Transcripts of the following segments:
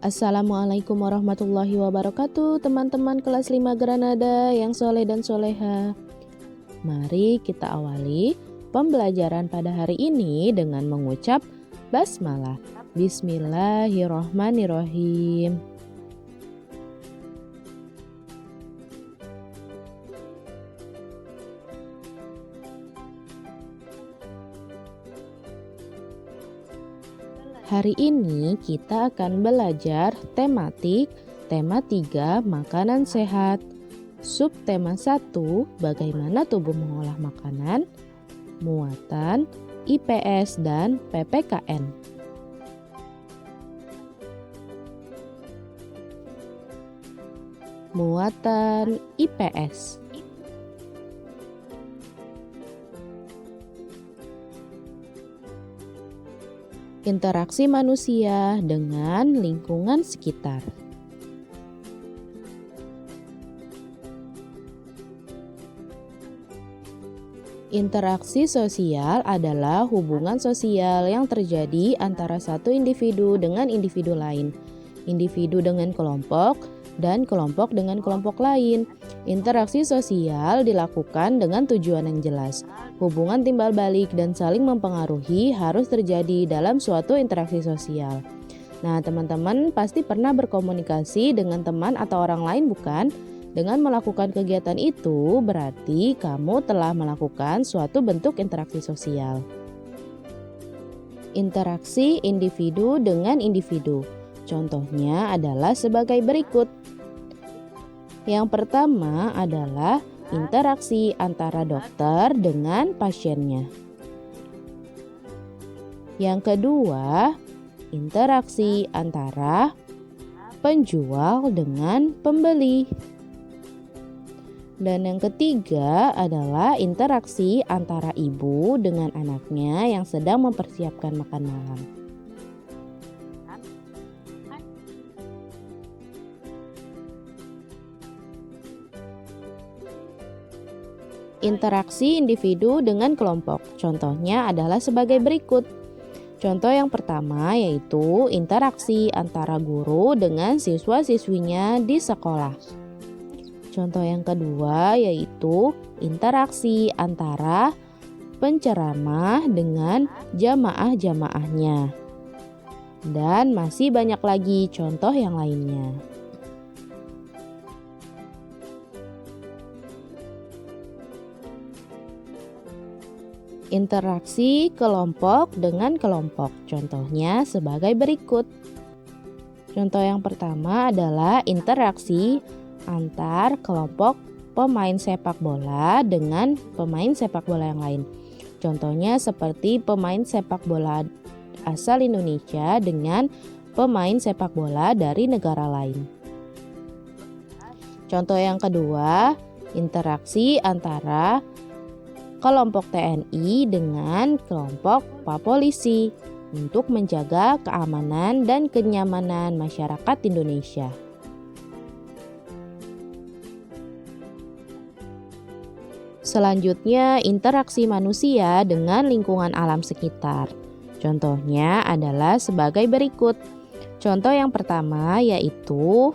Assalamualaikum warahmatullahi wabarakatuh, teman-teman kelas 5 Granada yang soleh dan soleha. Mari kita awali pembelajaran pada hari ini dengan mengucap basmalah. Bismillahirrohmanirrohim. Hari ini kita akan belajar tematik tema 3 makanan sehat. Subtema 1 bagaimana tubuh mengolah makanan, muatan, IPS dan PPKN. Muatan IPS. Interaksi manusia dengan lingkungan sekitar. Interaksi sosial adalah hubungan sosial yang terjadi antara satu individu dengan individu lain, individu dengan kelompok, dan kelompok dengan kelompok lain. Interaksi sosial dilakukan dengan tujuan yang jelas. Hubungan timbal balik dan saling mempengaruhi harus terjadi dalam suatu interaksi sosial. Nah, teman-teman pasti pernah berkomunikasi dengan teman atau orang lain, bukan? Dengan melakukan kegiatan itu, berarti kamu telah melakukan suatu bentuk interaksi sosial. Interaksi individu dengan individu. Contohnya adalah sebagai berikut. Yang pertama adalah interaksi antara dokter dengan pasiennya. Yang kedua, interaksi antara penjual dengan pembeli. Dan yang ketiga adalah interaksi antara ibu dengan anaknya yang sedang mempersiapkan makan malam. Interaksi individu dengan kelompok. Contohnya adalah sebagai berikut. Contoh yang pertama yaitu interaksi antara guru dengan siswa-siswinya di sekolah. Contoh yang kedua yaitu interaksi antara penceramah dengan jamaah-jamaahnya. Dan masih banyak lagi contoh yang lainnya. Interaksi kelompok dengan kelompok. Contohnya sebagai berikut. Contoh yang pertama adalah interaksi antar kelompok pemain sepak bola dengan pemain sepak bola yang lain. Contohnya seperti pemain sepak bola asal Indonesia dengan pemain sepak bola dari negara lain. Contoh yang kedua, interaksi antara kelompok TNI dengan kelompok polisi untuk menjaga keamanan dan kenyamanan masyarakat Indonesia. Selanjutnya, interaksi manusia dengan lingkungan alam sekitar. Contohnya adalah sebagai berikut. Contoh yang pertama yaitu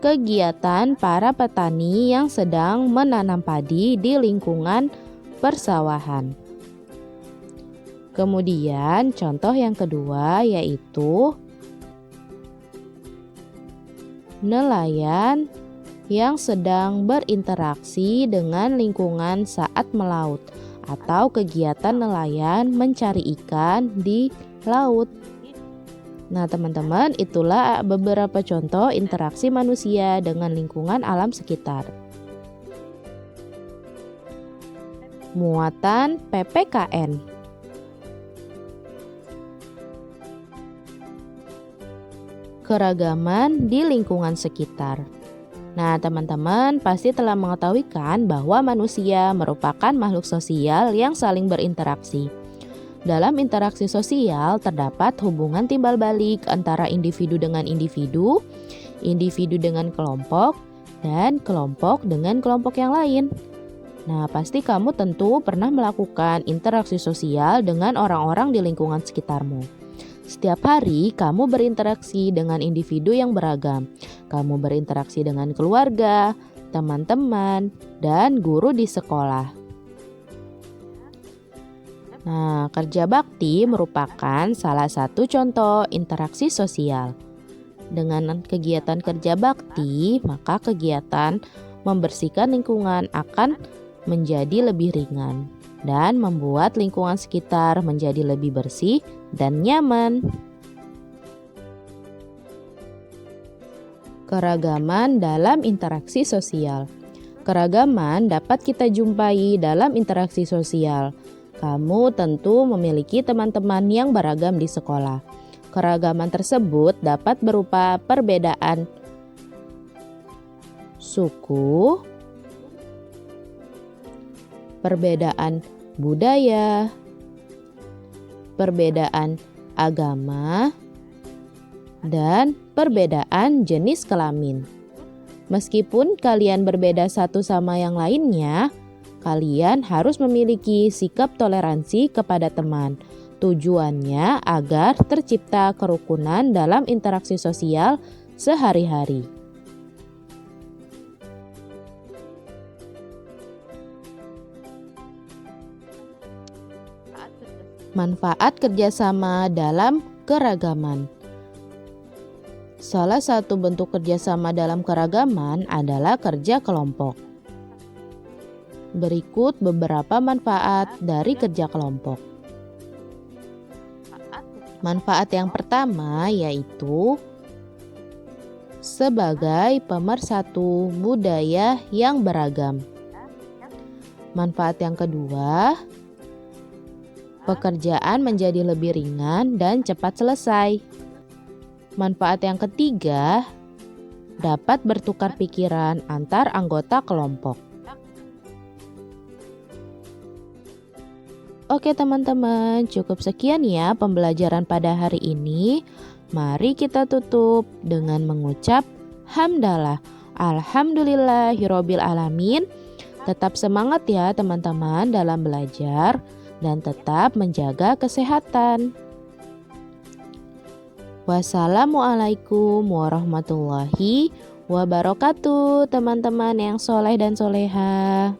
kegiatan para petani yang sedang menanam padi di lingkungan persawahan. Kemudian contoh yang kedua yaitu nelayan yang sedang berinteraksi dengan lingkungan saat melaut atau kegiatan nelayan mencari ikan di laut. Nah, teman-teman, itulah beberapa contoh interaksi manusia dengan lingkungan alam sekitar. Muatan PPKN. Keragaman di lingkungan sekitar. Nah, teman-teman pasti telah mengetahui kan bahwa manusia merupakan makhluk sosial yang saling berinteraksi. Dalam interaksi sosial terdapat hubungan timbal balik antara individu dengan individu, individu dengan kelompok, dan kelompok dengan kelompok yang lain. Nah, pasti kamu tentu pernah melakukan interaksi sosial dengan orang-orang di lingkungan sekitarmu. Setiap hari kamu berinteraksi dengan individu yang beragam. Kamu berinteraksi dengan keluarga, teman-teman, dan guru di sekolah. Nah, kerja bakti merupakan salah satu contoh interaksi sosial. Dengan kegiatan kerja bakti, maka kegiatan membersihkan lingkungan akan menjadi lebih ringan dan membuat lingkungan sekitar menjadi lebih bersih dan nyaman. Keragaman dalam interaksi sosial. Keragaman dapat kita jumpai dalam interaksi sosial. Kamu tentu memiliki teman-teman yang beragam di sekolah. Keragaman tersebut dapat berupa perbedaan suku, perbedaan budaya, perbedaan agama, dan perbedaan jenis kelamin. Meskipun kalian berbeda satu sama yang lainnya, kalian harus memiliki sikap toleransi kepada teman. Tujuannya agar tercipta kerukunan dalam interaksi sosial sehari-hari. Manfaat kerjasama dalam keragaman. Salah satu bentuk kerjasama dalam keragaman adalah kerja kelompok. Berikut beberapa manfaat dari kerja kelompok. Manfaat yang pertama yaitu sebagai pemersatu budaya yang beragam. Manfaat yang kedua, pekerjaan menjadi lebih ringan dan cepat selesai. Manfaat yang ketiga, dapat bertukar pikiran antar anggota kelompok. Oke teman-teman, cukup sekian ya pembelajaran pada hari ini. Mari kita tutup dengan mengucap hamdalah. Alhamdulillahirobbil alamin. Tetap semangat ya teman-teman dalam belajar dan tetap menjaga kesehatan. Wassalamualaikum warahmatullahi wabarakatuh teman-teman yang soleh dan soleha.